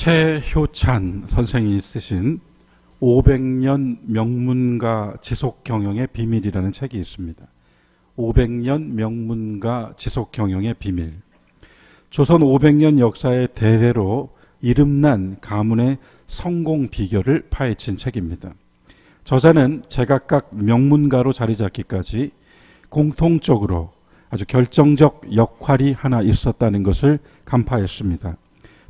최효찬 선생이 쓰신 500년 명문가 지속경영의 비밀이라는 책이 있습니다. 500년 명문가 지속경영의 비밀. 조선 500년 역사의 대대로 이름난 가문의 성공 비결을 파헤친 책입니다. 저자는 제각각 명문가로 자리 잡기까지 공통적으로 아주 결정적 역할이 하나 있었다는 것을 간파했습니다.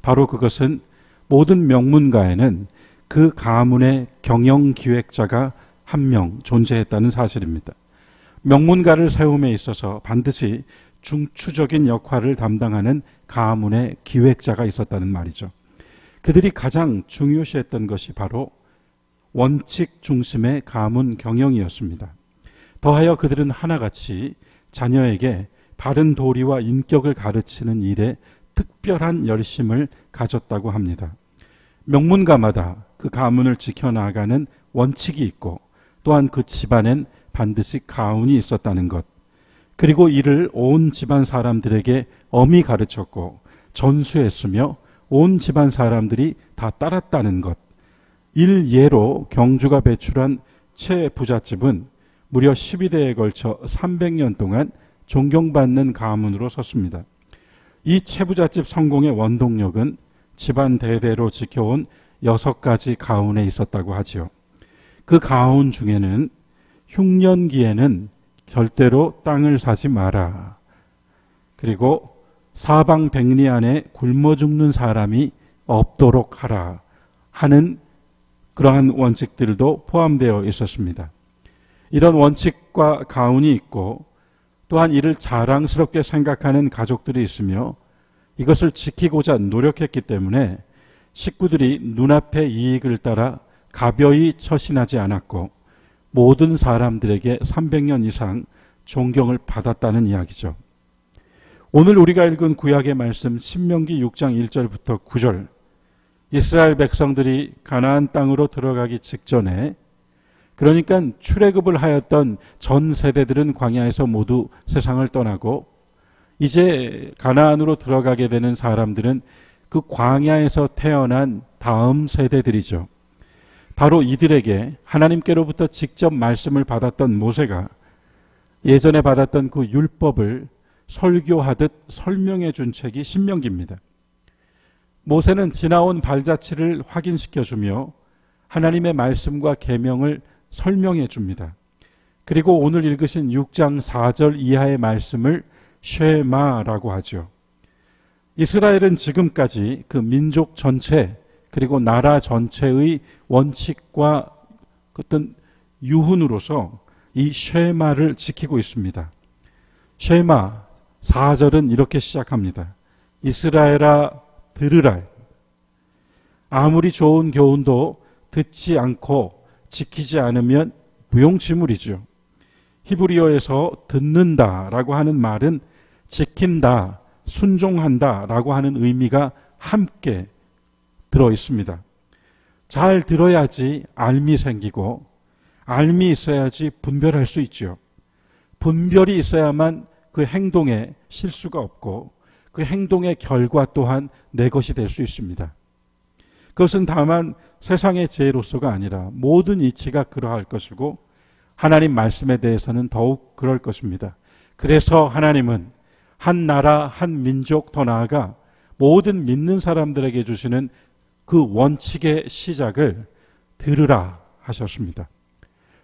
바로 그것은 모든 명문가에는 그 가문의 경영기획자가 한 명 존재했다는 사실입니다. 명문가를 세움에 있어서 반드시 중추적인 역할을 담당하는 가문의 기획자가 있었다는 말이죠. 그들이 가장 중요시했던 것이 바로 원칙 중심의 가문 경영이었습니다. 더하여 그들은 하나같이 자녀에게 바른 도리와 인격을 가르치는 일에 특별한 열심을 가졌다고 합니다. 명문가마다 그 가문을 지켜나가는 원칙이 있고 또한 그 집안엔 반드시 가훈이 있었다는 것, 그리고 이를 온 집안 사람들에게 엄히 가르쳤고 전수했으며 온 집안 사람들이 다 따랐다는 것. 일예로 경주가 배출한 최부잣집은 무려 12대에 걸쳐 300년 동안 존경받는 가문으로 섰습니다. 이 최부잣집 성공의 원동력은 집안 대대로 지켜온 6가지 가훈에 있었다고 하지요. 그 가훈 중에는 흉년기에는 절대로 땅을 사지 마라. 그리고 사방백리 안에 굶어 죽는 사람이 없도록 하라 하는 그러한 원칙들도 포함되어 있었습니다. 이런 원칙과 가훈이 있고 또한 이를 자랑스럽게 생각하는 가족들이 있으며 이것을 지키고자 노력했기 때문에 식구들이 눈앞의 이익을 따라 가벼이 처신하지 않았고 모든 사람들에게 300년 이상 존경을 받았다는 이야기죠. 오늘 우리가 읽은 구약의 말씀 신명기 6장 1절부터 9절, 이스라엘 백성들이 가나안 땅으로 들어가기 직전에, 그러니까 출애굽을 하였던 전 세대들은 광야에서 모두 세상을 떠나고 이제 가나안으로 들어가게 되는 사람들은 그 광야에서 태어난 다음 세대들이죠. 바로 이들에게 하나님께로부터 직접 말씀을 받았던 모세가 예전에 받았던 그 율법을 설교하듯 설명해 준 책이 신명기입니다. 모세는 지나온 발자취를 확인시켜주며 하나님의 말씀과 계명을 설명해 줍니다. 그리고 오늘 읽으신 6장 4절 이하의 말씀을 쉐마라고 하죠. 이스라엘은 지금까지 그 민족 전체 그리고 나라 전체의 원칙과 어떤 유훈으로서 이 쉐마를 지키고 있습니다. 쉐마 4절은 이렇게 시작합니다. 이스라엘아 들으라. 아무리 좋은 교훈도 듣지 않고 지키지 않으면 무용지물이죠. 히브리어에서 듣는다라고 하는 말은 지킨다, 순종한다라고 하는 의미가 함께 들어 있습니다. 잘 들어야지 알미 생기고 알미 있어야지 분별할 수 있죠. 분별이 있어야만 그 행동에 실수가 없고 그 행동의 결과 또한 내 것이 될 수 있습니다. 그것은 다만 세상의 지혜로서가 아니라 모든 이치가 그러할 것이고 하나님 말씀에 대해서는 더욱 그럴 것입니다. 그래서 하나님은 한 나라, 한 민족, 더 나아가 모든 믿는 사람들에게 주시는 그 원칙의 시작을 들으라 하셨습니다.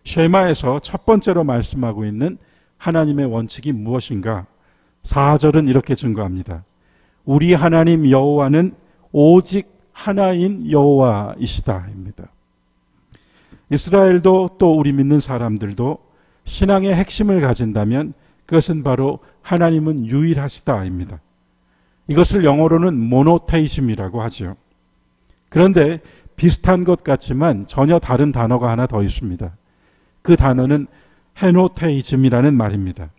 쉐마에서 첫 번째로 말씀하고 있는 하나님의 원칙이 무엇인가? 4절은 이렇게 증거합니다. 우리 하나님 여호와는 오직 하나인 여호와이시다입니다. 이스라엘도 또 우리 믿는 사람들도 신앙의 핵심을 가진다면 그것은 바로 하나님은 유일하시다입니다. 이것을 영어로는 모노테이즘이라고 하죠. 그런데 비슷한 것 같지만 전혀 다른 단어가 하나 더 있습니다. 그 단어는 헤노테이즘이라는 말입니다.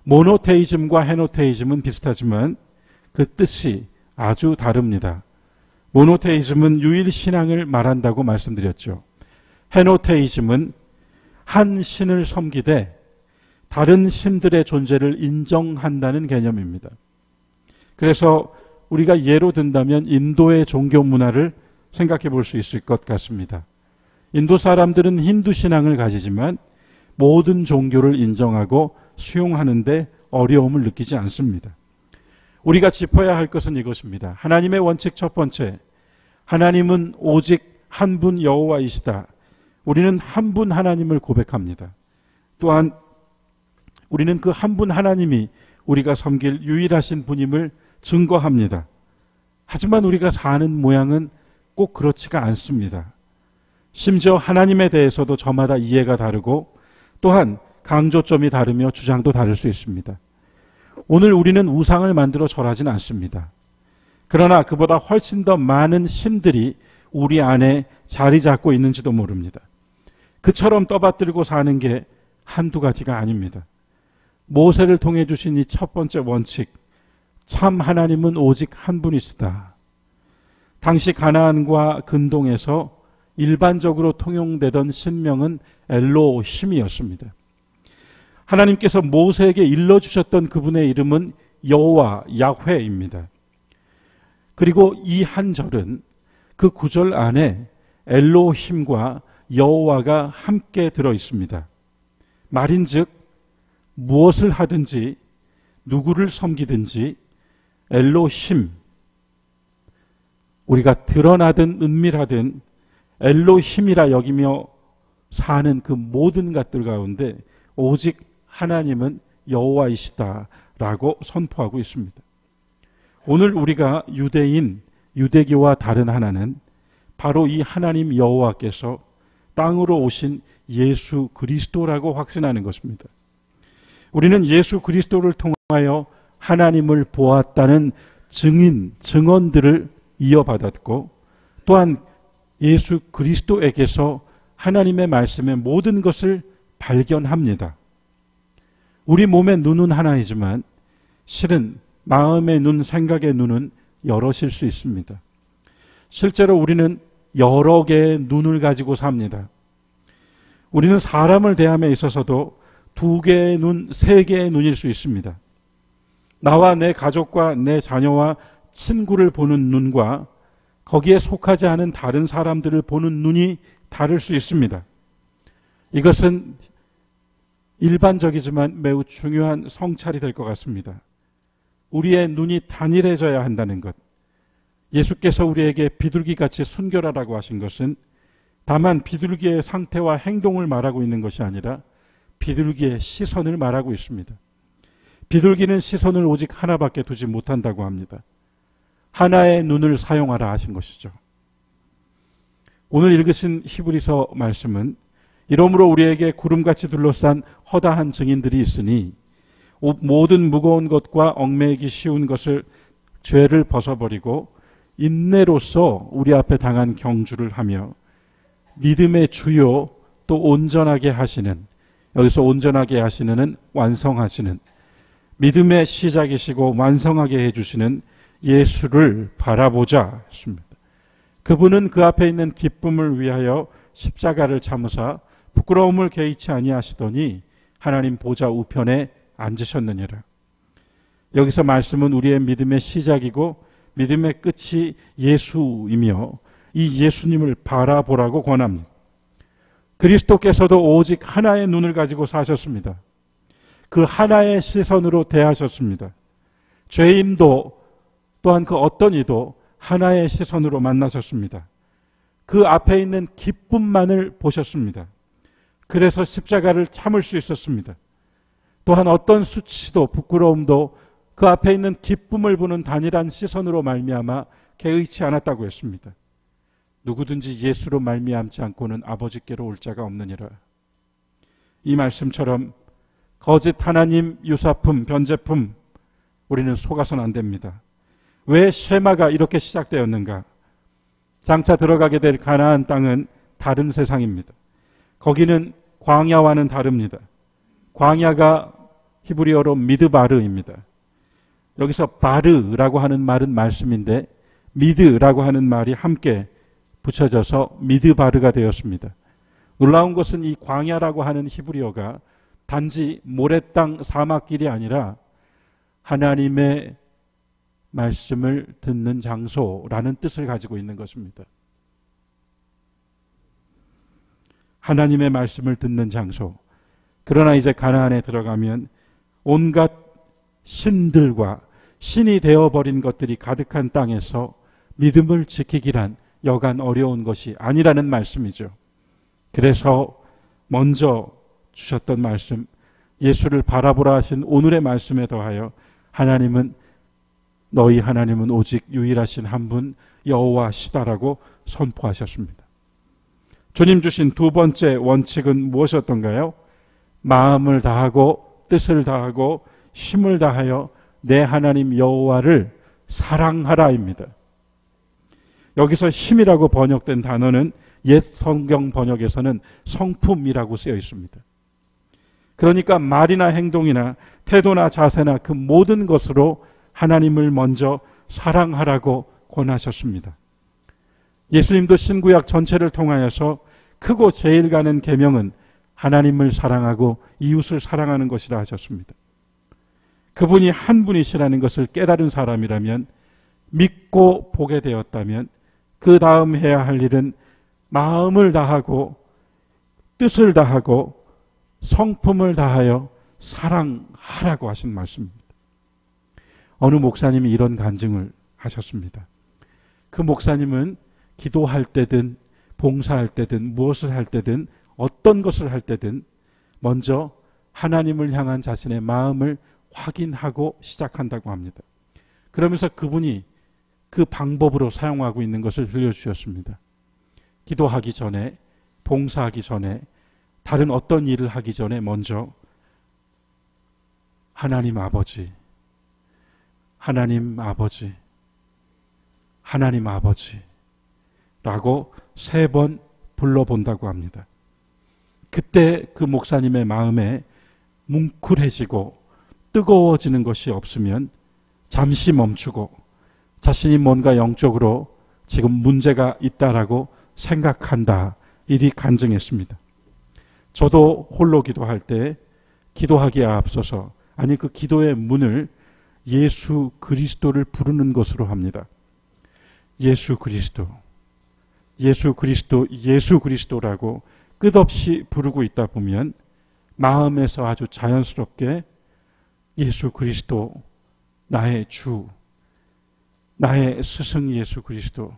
모노테이즘과 헤노테이즘은 비슷하지만 그 뜻이 아주 다릅니다. 모노테이즘은 유일신앙을 말한다고 말씀드렸죠. 헤노테이즘은 한 신을 섬기되 다른 신들의 존재를 인정한다는 개념입니다. 그래서 우리가 예로 든다면 인도의 종교 문화를 생각해 볼 수 있을 것 같습니다. 인도 사람들은 힌두 신앙을 가지지만 모든 종교를 인정하고 수용하는데 어려움을 느끼지 않습니다. 우리가 짚어야 할 것은 이것입니다. 하나님의 원칙 첫 번째, 하나님은 오직 한 분 여호와이시다. 우리는 한 분 하나님을 고백합니다. 또한 우리는 그 한 분 하나님이 우리가 섬길 유일하신 분임을 증거합니다. 하지만 우리가 사는 모양은 꼭 그렇지가 않습니다. 심지어 하나님에 대해서도 저마다 이해가 다르고 또한 강조점이 다르며 주장도 다를 수 있습니다. 오늘 우리는 우상을 만들어 절하진 않습니다. 그러나 그보다 훨씬 더 많은 신들이 우리 안에 자리 잡고 있는지도 모릅니다. 그처럼 떠받들고 사는 게 한두 가지가 아닙니다. 모세를 통해 주신 이 첫 번째 원칙, 참 하나님은 오직 한 분이시다. 당시 가나안과 근동에서 일반적으로 통용되던 신명은 엘로힘이었습니다. 하나님께서 모세에게 일러주셨던 그분의 이름은 여호와, 야훼입니다. 그리고 이 한 절은 그 구절 안에 엘로힘과 여호와가 함께 들어 있습니다. 말인즉 무엇을 하든지 누구를 섬기든지 엘로힘, 우리가 드러나든 은밀하든 엘로힘이라 여기며 사는 그 모든 것들 가운데 오직 하나님은 여호와이시다라고 선포하고 있습니다. 오늘 우리가 유대인, 유대교와 다른 하나는 바로 이 하나님 여호와께서 땅으로 오신 예수 그리스도라고 확신하는 것입니다. 우리는 예수 그리스도를 통하여 하나님을 보았다는 증인, 증언들을 이어받았고 또한 예수 그리스도에게서 하나님의 말씀의 모든 것을 발견합니다. 우리 몸의 눈은 하나이지만 실은 마음의 눈, 생각의 눈은 여럿일 수 있습니다. 실제로 우리는 여러 개의 눈을 가지고 삽니다. 우리는 사람을 대함에 있어서도 두 개의 눈, 세 개의 눈일 수 있습니다. 나와 내 가족과 내 자녀와 친구를 보는 눈과 거기에 속하지 않은 다른 사람들을 보는 눈이 다를 수 있습니다. 이것은 일반적이지만 매우 중요한 성찰이 될 것 같습니다. 우리의 눈이 단일해져야 한다는 것. 예수께서 우리에게 비둘기같이 순결하라고 하신 것은 다만 비둘기의 상태와 행동을 말하고 있는 것이 아니라 비둘기의 시선을 말하고 있습니다. 비둘기는 시선을 오직 하나밖에 두지 못한다고 합니다. 하나의 눈을 사용하라 하신 것이죠. 오늘 읽으신 히브리서 말씀은 이러므로 우리에게 구름같이 둘러싼 허다한 증인들이 있으니 모든 무거운 것과 얽매이기 쉬운 것을 죄를 벗어버리고 인내로서 우리 앞에 당한 경주를 하며 믿음의 주요 또 온전하게 하시는, 여기서 온전하게 하시는은 완성하시는, 믿음의 시작이시고 완성하게 해주시는 예수를 바라보자 했습니다. 그분은 그 앞에 있는 기쁨을 위하여 십자가를 참으사 부끄러움을 개의치 아니하시더니 하나님 보좌 우편에 앉으셨느니라. 여기서 말씀은 우리의 믿음의 시작이고 믿음의 끝이 예수이며 이 예수님을 바라보라고 권합니다. 그리스도께서도 오직 하나의 눈을 가지고 사셨습니다. 그 하나의 시선으로 대하셨습니다. 죄인도 또한 그 어떤 이도 하나의 시선으로 만나셨습니다. 그 앞에 있는 기쁨만을 보셨습니다. 그래서 십자가를 참을 수 있었습니다. 또한 어떤 수치도 부끄러움도 그 앞에 있는 기쁨을 보는 단일한 시선으로 말미암아 개의치 않았다고 했습니다. 누구든지 예수로 말미암지 않고는 아버지께로 올 자가 없느니라. 이 말씀처럼 거짓 하나님, 유사품, 변제품 우리는 속아서는 안 됩니다. 왜 쉐마가 이렇게 시작되었는가? 장차 들어가게 될 가나안 땅은 다른 세상입니다. 거기는 광야와는 다릅니다. 광야가 히브리어로 미드바르입니다. 여기서 바르라고 하는 말은 말씀인데 미드라고 하는 말이 함께 붙여져서 미드바르가 되었습니다. 놀라운 것은 이 광야라고 하는 히브리어가 단지 모래땅 사막길이 아니라 하나님의 말씀을 듣는 장소라는 뜻을 가지고 있는 것입니다. 하나님의 말씀을 듣는 장소. 그러나 이제 가나안에 들어가면 온갖 신들과 신이 되어버린 것들이 가득한 땅에서 믿음을 지키기란 여간 어려운 것이 아니라는 말씀이죠. 그래서 먼저 주셨던 말씀, 예수를 바라보라 하신 오늘의 말씀에 더하여 하나님은, 너희 하나님은 오직 유일하신 한 분 여호와시다라고 선포하셨습니다. 주님 주신 두 번째 원칙은 무엇이었던가요? 마음을 다하고 뜻을 다하고 힘을 다하여 내 하나님 여호와를 사랑하라입니다. 여기서 힘이라고 번역된 단어는 옛 성경 번역에서는 성품이라고 쓰여 있습니다. 그러니까 말이나 행동이나 태도나 자세나 그 모든 것으로 하나님을 먼저 사랑하라고 권하셨습니다. 예수님도 신구약 전체를 통하여서 크고 제일 가는 계명은 하나님을 사랑하고 이웃을 사랑하는 것이라 하셨습니다. 그분이 한 분이시라는 것을 깨달은 사람이라면, 믿고 보게 되었다면 그 다음 해야 할 일은 마음을 다하고 뜻을 다하고 성품을 다하여 사랑하라고 하신 말씀입니다. 어느 목사님이 이런 간증을 하셨습니다. 그 목사님은 기도할 때든 봉사할 때든 무엇을 할 때든 어떤 것을 할 때든 먼저 하나님을 향한 자신의 마음을 확인하고 시작한다고 합니다. 그러면서 그분이 그 방법으로 사용하고 있는 것을 들려주셨습니다. 기도하기 전에, 봉사하기 전에, 다른 어떤 일을 하기 전에 먼저 하나님 아버지, 하나님 아버지, 하나님 아버지 라고 3번 불러본다고 합니다. 그때 그 목사님의 마음에 뭉클해지고 뜨거워지는 것이 없으면 잠시 멈추고 자신이 뭔가 영적으로 지금 문제가 있다라고 생각한다, 이리 간증했습니다. 저도 홀로 기도할 때 기도하기에 앞서서, 아니 그 기도의 문을 예수 그리스도를 부르는 것으로 합니다. 예수 그리스도, 예수 그리스도, 예수 그리스도라고 끝없이 부르고 있다 보면 마음에서 아주 자연스럽게 예수 그리스도, 나의 주, 나의 스승 예수 그리스도,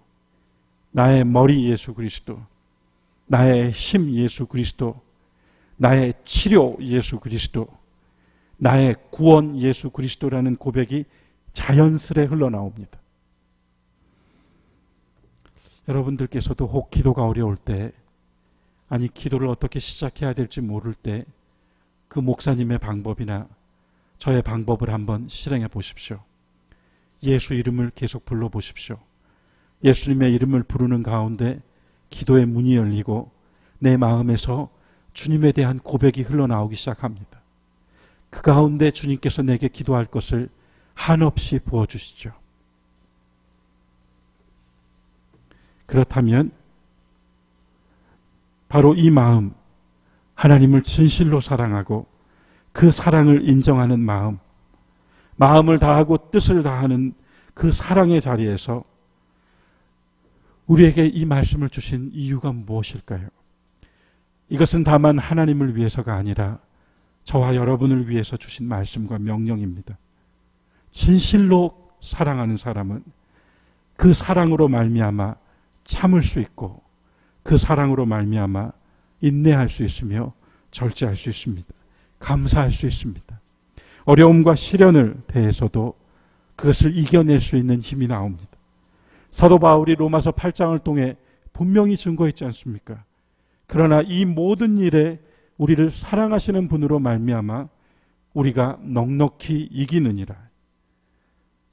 나의 머리 예수 그리스도, 나의 힘 예수 그리스도, 나의 치료 예수 그리스도, 나의 구원 예수 그리스도라는 고백이 자연스레 흘러나옵니다. 여러분들께서도 혹 기도가 어려울 때, 아니 기도를 어떻게 시작해야 될지 모를 때 그 목사님의 방법이나 저의 방법을 한번 실행해 보십시오. 예수 이름을 계속 불러보십시오. 예수님의 이름을 부르는 가운데 기도의 문이 열리고 내 마음에서 주님에 대한 고백이 흘러나오기 시작합니다. 그 가운데 주님께서 내게 기도할 것을 한없이 부어주시죠. 그렇다면 바로 이 마음, 하나님을 진실로 사랑하고 그 사랑을 인정하는 마음, 마음을 다하고 뜻을 다하는 그 사랑의 자리에서 우리에게 이 말씀을 주신 이유가 무엇일까요? 이것은 다만 하나님을 위해서가 아니라 저와 여러분을 위해서 주신 말씀과 명령입니다. 진실로 사랑하는 사람은 그 사랑으로 말미암아 참을 수 있고 그 사랑으로 말미암아 인내할 수 있으며 절제할 수 있습니다. 감사할 수 있습니다. 어려움과 시련을 대해서도 그것을 이겨낼 수 있는 힘이 나옵니다. 사도 바울이 로마서 8장을 통해 분명히 증거했지 않습니까? 그러나 이 모든 일에 우리를 사랑하시는 분으로 말미암아 우리가 넉넉히 이기느니라.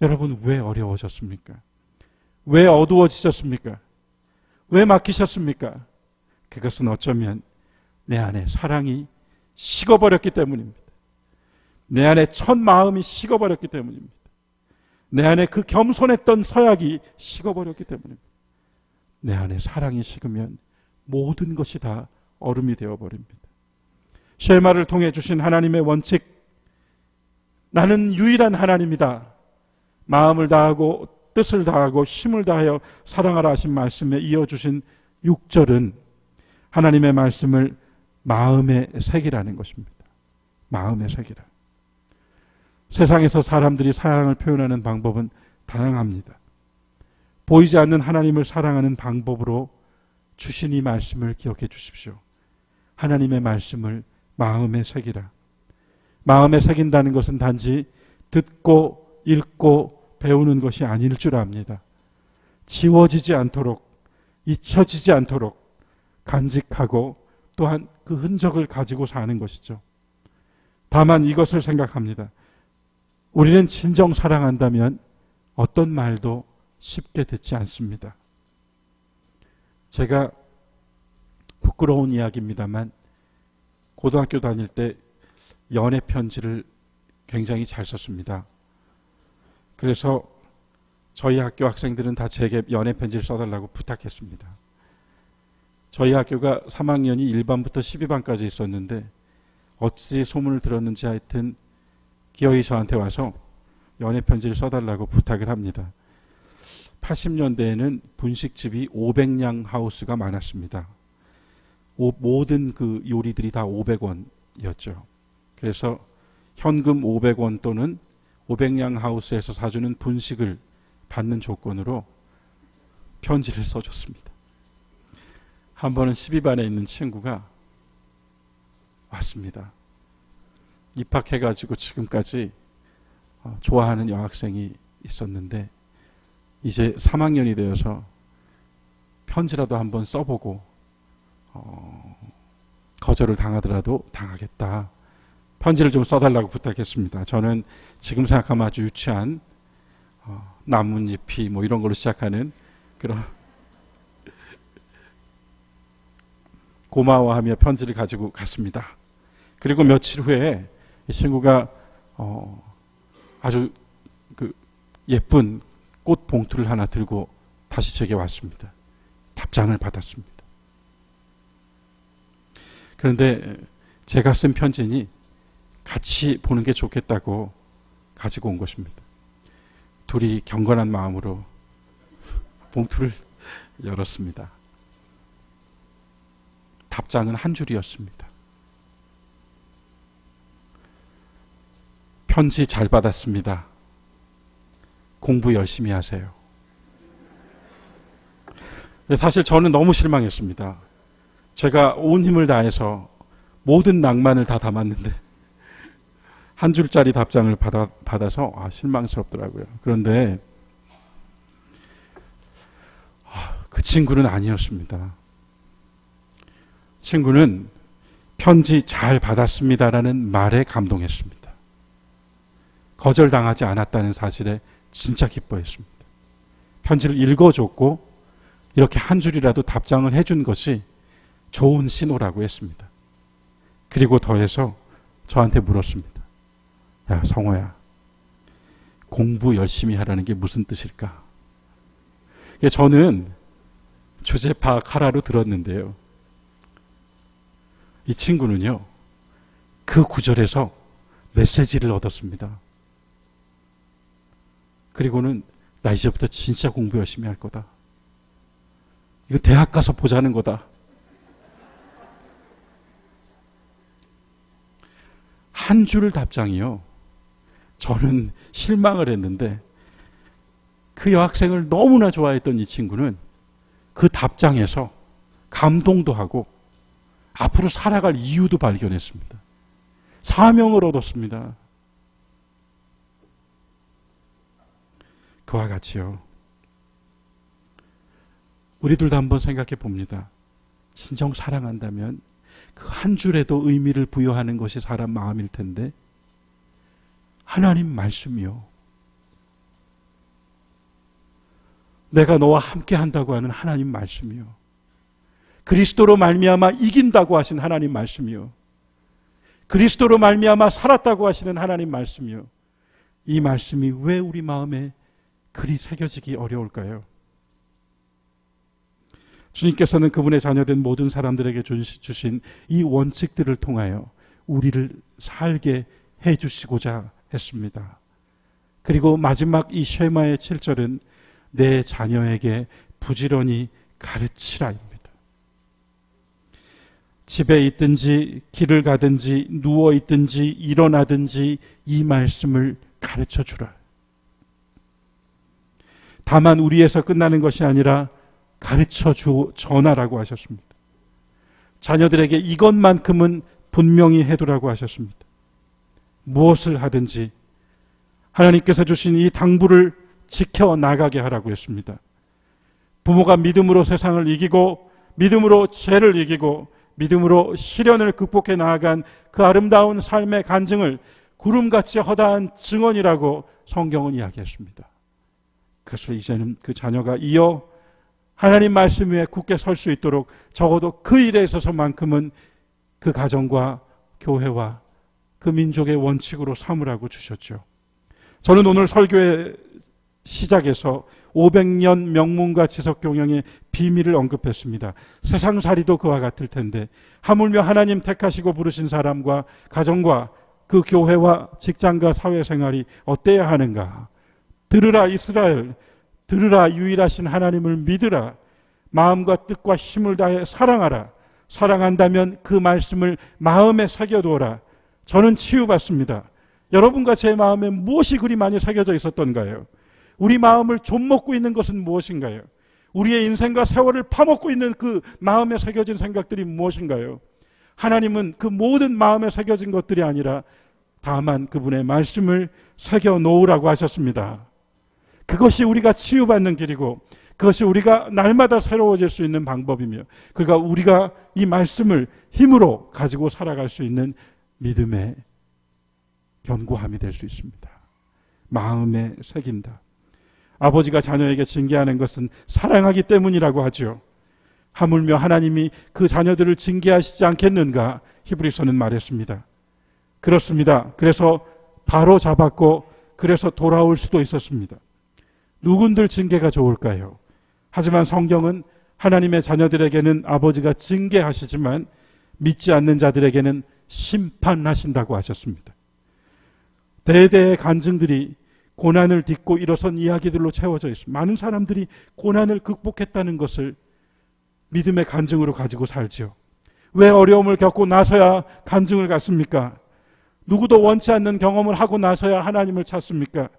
여러분, 왜 어려워졌습니까? 왜 어두워지셨습니까? 왜 막히셨습니까? 그것은 어쩌면 내 안에 사랑이 식어버렸기 때문입니다. 내 안에 첫 마음이 식어버렸기 때문입니다. 내 안에 그 겸손했던 서약이 식어버렸기 때문입니다. 내 안에 사랑이 식으면 모든 것이 다 얼음이 되어버립니다. 쉐마를 통해 주신 하나님의 원칙, 나는 유일한 하나님이다. 마음을 다하고 뜻을 다하고 힘을 다하여 사랑하라 하신 말씀에 이어주신 6절은 하나님의 말씀을 마음에 새기라는 것입니다. 마음에 새기라. 세상에서 사람들이 사랑을 표현하는 방법은 다양합니다. 보이지 않는 하나님을 사랑하는 방법으로 주신 이 말씀을 기억해 주십시오. 하나님의 말씀을 마음에 새기라. 마음에 새긴다는 것은 단지 듣고 읽고 배우는 것이 아닐 줄 압니다. 지워지지 않도록, 잊혀지지 않도록 간직하고 또한 그 흔적을 가지고 사는 것이죠. 다만 이것을 생각합니다. 우리는 진정 사랑한다면 어떤 말도 쉽게 듣지 않습니다. 제가 부끄러운 이야기입니다만 고등학교 다닐 때 연애 편지를 굉장히 잘 썼습니다. 그래서 저희 학교 학생들은 다 제게 연애 편지를 써달라고 부탁했습니다. 저희 학교가 3학년이 1반부터 12반까지 있었는데 어찌 소문을 들었는지 하여튼 기어이 저한테 와서 연애 편지를 써달라고 부탁을 합니다. 80년대에는 분식집이 500냥 하우스가 많았습니다. 모든 그 요리들이 다 500원이었죠. 그래서 현금 500원 또는 500냥 하우스에서 사주는 분식을 받는 조건으로 편지를 써줬습니다. 한 번은 12반에 있는 친구가 왔습니다. 입학해가지고 지금까지 좋아하는 여학생이 있었는데 이제 3학년이 되어서 편지라도 한번 써보고 거절을 당하더라도 당하겠다. 편지를 좀 써달라고 부탁했습니다. 저는 지금 생각하면 아주 유치한 나뭇잎이 뭐 이런 걸로 시작하는 그런 고마워하며 편지를 가지고 갔습니다. 그리고 며칠 후에 이 친구가 아주 그 예쁜 꽃 봉투를 하나 들고 다시 제게 왔습니다. 답장을 받았습니다. 그런데 제가 쓴 편지니 같이 보는 게 좋겠다고 가지고 온 것입니다. 둘이 경건한 마음으로 봉투를 열었습니다. 답장은 한 줄이었습니다. 편지 잘 받았습니다. 공부 열심히 하세요. 사실 저는 너무 실망했습니다. 제가 온 힘을 다해서 모든 낭만을 다 담았는데 한 줄짜리 답장을 받아서 실망스럽더라고요. 그런데 그 친구는 아니었습니다. 친구는 편지 잘 받았습니다라는 말에 감동했습니다. 거절당하지 않았다는 사실에 진짜 기뻐했습니다. 편지를 읽어줬고 이렇게 한 줄이라도 답장을 해준 것이 좋은 신호라고 했습니다. 그리고 더해서 저한테 물었습니다. 야, 성호야, 공부 열심히 하라는 게 무슨 뜻일까? 저는 주제 파악하라로 들었는데요. 이 친구는요, 그 구절에서 메시지를 얻었습니다. 그리고는 나 이제부터 진짜 공부 열심히 할 거다. 이거 대학 가서 보자는 거다. 한 줄 답장이요. 저는 실망을 했는데 그 여학생을 너무나 좋아했던 이 친구는 그 답장에서 감동도 하고 앞으로 살아갈 이유도 발견했습니다. 사명을 얻었습니다. 그와 같이요. 우리들도 한번 생각해 봅니다. 진정 사랑한다면 그 한 줄에도 의미를 부여하는 것이 사람 마음일 텐데 하나님 말씀이요. 내가 너와 함께 한다고 하는 하나님 말씀이요. 그리스도로 말미암아 이긴다고 하신 하나님 말씀이요. 그리스도로 말미암아 살았다고 하시는 하나님 말씀이요. 이 말씀이 왜 우리 마음에 그리 새겨지기 어려울까요? 주님께서는 그분의 자녀된 모든 사람들에게 주신 이 원칙들을 통하여 우리를 살게 해주시고자 했습니다. 그리고 마지막 이 쉐마의 7절은 내 자녀에게 부지런히 가르치라입니다. 집에 있든지 길을 가든지 누워 있든지 일어나든지 이 말씀을 가르쳐 주라. 다만 우리에서 끝나는 것이 아니라 가르쳐 전하라고 하셨습니다. 자녀들에게 이것만큼은 분명히 해두라고 하셨습니다. 무엇을 하든지 하나님께서 주신 이 당부를 지켜나가게 하라고 했습니다. 부모가 믿음으로 세상을 이기고 믿음으로 죄를 이기고 믿음으로 시련을 극복해 나아간 그 아름다운 삶의 간증을 구름같이 허다한 증언이라고 성경은 이야기했습니다. 그래서 이제는 그 자녀가 이어 하나님 말씀 위에 굳게 설 수 있도록 적어도 그 일에 있어서만큼은 그 가정과 교회와 그 민족의 원칙으로 삼으라고 주셨죠. 저는 오늘 설교의 시작에서 500년 명문과 지석경영의 비밀을 언급했습니다. 세상살이도 그와 같을 텐데 하물며 하나님 택하시고 부르신 사람과 가정과 그 교회와 직장과 사회생활이 어때야 하는가. 들으라 이스라엘, 들으라 유일하신 하나님을 믿으라. 마음과 뜻과 힘을 다해 사랑하라. 사랑한다면 그 말씀을 마음에 새겨두어라. 저는 치유받습니다. 여러분과 제 마음에 무엇이 그리 많이 새겨져 있었던가요? 우리 마음을 좀먹고 있는 것은 무엇인가요? 우리의 인생과 세월을 파먹고 있는 그 마음에 새겨진 생각들이 무엇인가요? 하나님은 그 모든 마음에 새겨진 것들이 아니라 다만 그분의 말씀을 새겨 놓으라고 하셨습니다. 그것이 우리가 치유받는 길이고 그것이 우리가 날마다 새로워질 수 있는 방법이며 그러니까 우리가 이 말씀을 힘으로 가지고 살아갈 수 있는 믿음의 견고함이 될 수 있습니다. 마음에 새긴다. 아버지가 자녀에게 징계하는 것은 사랑하기 때문이라고 하죠. 하물며 하나님이 그 자녀들을 징계하시지 않겠는가 히브리서는 말했습니다. 그렇습니다. 그래서 바로 잡았고 그래서 돌아올 수도 있었습니다. 누군들 징계가 좋을까요? 하지만 성경은 하나님의 자녀들에게는 아버지가 징계하시지만 믿지 않는 자들에게는 심판하신다고 하셨습니다. 대대의 간증들이 고난을 딛고 일어선 이야기들로 채워져 있습니다. 많은 사람들이 고난을 극복했다는 것을 믿음의 간증으로 가지고 살지요. 왜 어려움을 겪고 나서야 간증을 갖습니까? 누구도 원치 않는 경험을 하고 나서야 하나님을 찾습니까?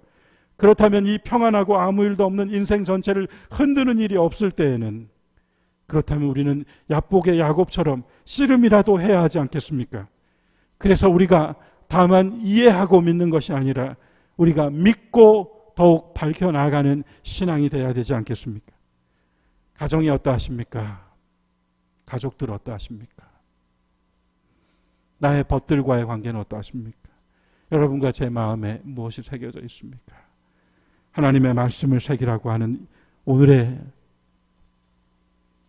그렇다면 이 평안하고 아무 일도 없는 인생 전체를 흔드는 일이 없을 때에는 그렇다면 우리는 야복의 야곱처럼 씨름이라도 해야 하지 않겠습니까? 그래서 우리가 다만 이해하고 믿는 것이 아니라 우리가 믿고 더욱 밝혀나가는 신앙이 되어야 되지 않겠습니까? 가정이 어떠하십니까? 가족들 어떠하십니까? 나의 벗들과의 관계는 어떠하십니까? 여러분과 제 마음에 무엇이 새겨져 있습니까? 하나님의 말씀을 새기라고 하는 오늘의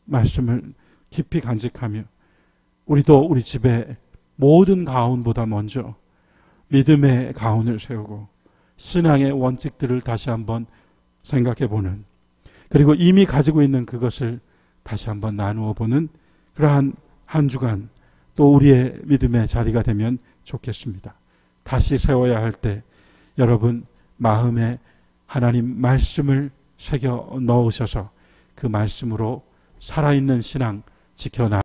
말씀을 깊이 간직하며 우리도 우리 집에 모든 가훈보다 먼저 믿음의 가훈을 세우고 신앙의 원칙들을 다시 한번 생각해보는 그리고 이미 가지고 있는 그것을 다시 한번 나누어 보는 그러한 한 주간 또 우리의 믿음의 자리가 되면 좋겠습니다. 다시 세워야 할 때 여러분 마음에 하나님 말씀을 새겨 넣으셔서 그 말씀으로 살아있는 신앙 지켜나